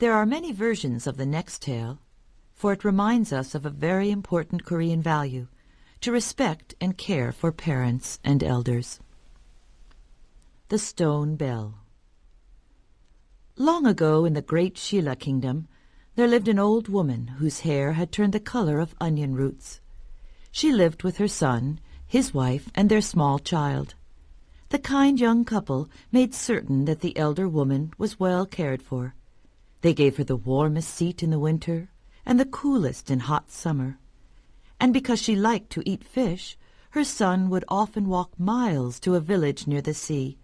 There are many versions of the next tale, for it reminds us of a very important Korean value, to respect and care for parents and elders. The Stone Bell. Long ago in the great Shilla kingdom, there lived an old woman whose hair had turned the color of onion roots. She lived with her son, his wife, and their small child. The kind young couple made certain that the elder woman was well cared for. They gave her the warmest seat in the winter and the coolest in hot summer. And because she liked to eat fish, her son would often walk miles to a village near the sea,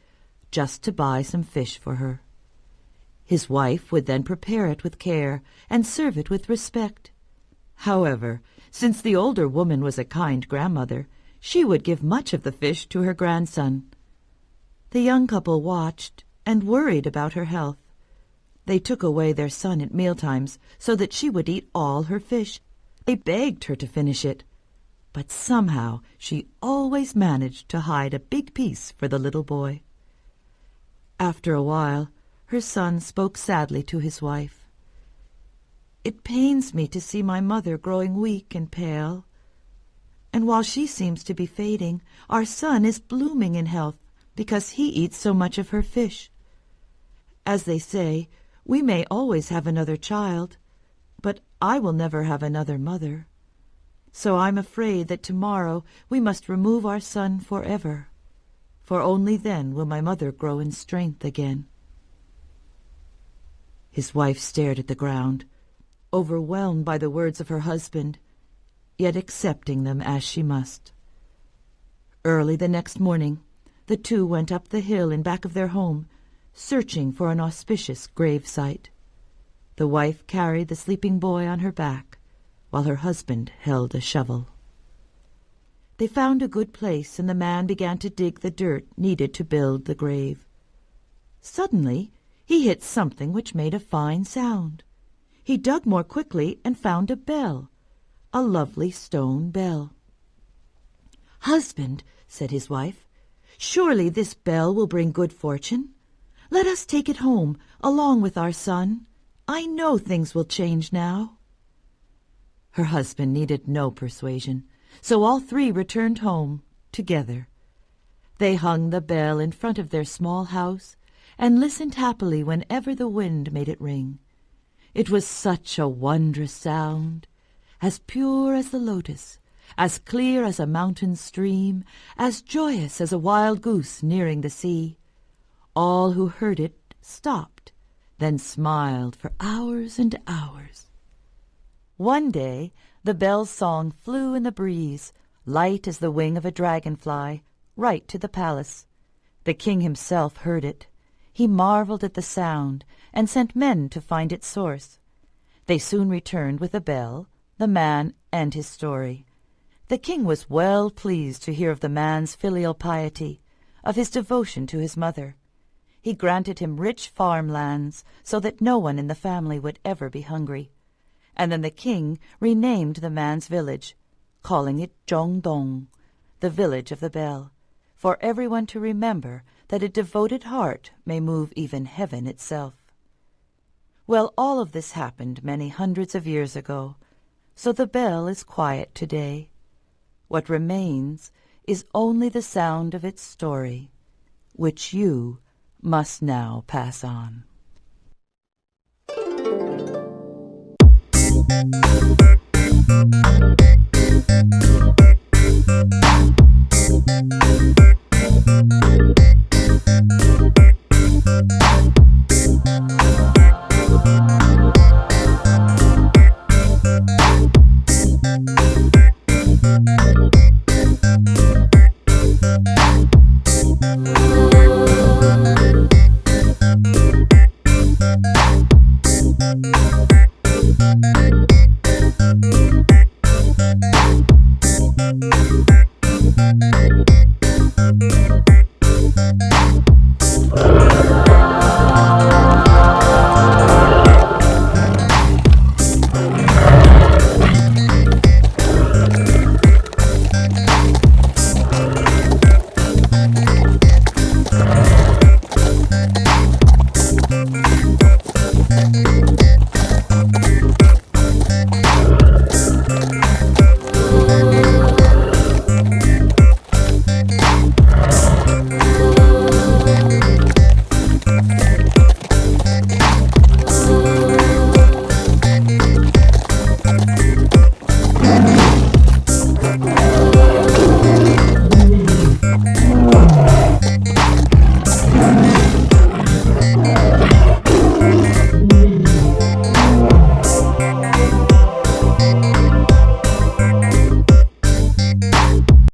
just to buy some fish for her. His wife would then prepare it with care and serve it with respect. However, since the older woman was a kind grandmother, she would give much of the fish to her grandson. The young couple watched and worried about her health. They took away their son at mealtimes so that she would eat all her fish. They begged her to finish it, but somehow she always managed to hide a big piece for the little boy. After a while, her son spoke sadly to his wife. "It pains me to see my mother growing weak and pale. And while she seems to be fading, our son is blooming in health because he eats so much of her fish. As they say, we may always have another child, but I will never have another mother. So I'm afraid that tomorrow we must remove our son forever, for only then will my mother grow in strength again." His wife stared at the ground, overwhelmed by the words of her husband, yet accepting them as she must. Early the next morning, the two went up the hill in back of their home, searching for an auspicious grave site. The wife carried the sleeping boy on her back, while her husband held a shovel. They found a good place, and the man began to dig the dirt needed to build the grave. Suddenly, he hit something which made a fine sound. He dug more quickly and found a bell, a lovely stone bell. "Husband," said his wife, "surely this bell will bring good fortune. Let us take it home, along with our son. I know things will change now." Her husband needed no persuasion, so all three returned home together. They hung the bell in front of their small house and listened happily whenever the wind made it ring. It was such a wondrous sound, as pure as the lotus, as clear as a mountain stream, as joyous as a wild goose nearing the sea. All who heard it stopped, then smiled for hours and hours. One day the bell's song flew in the breeze, light as the wing of a dragonfly, right to the palace. The king himself heard it. He marveled at the sound and sent men to find its source. They soon returned with the bell, the man, and his story. The king was well pleased to hear of the man's filial piety, of his devotion to his mother. He granted him rich farmlands so that no one in the family would ever be hungry. And then the king renamed the man's village, calling it Jongdong, the village of the bell, for everyone to remember that a devoted heart may move even heaven itself. Well, all of this happened many hundreds of years ago, so the bell is quiet today. What remains is only the sound of its story, which you must now pass on.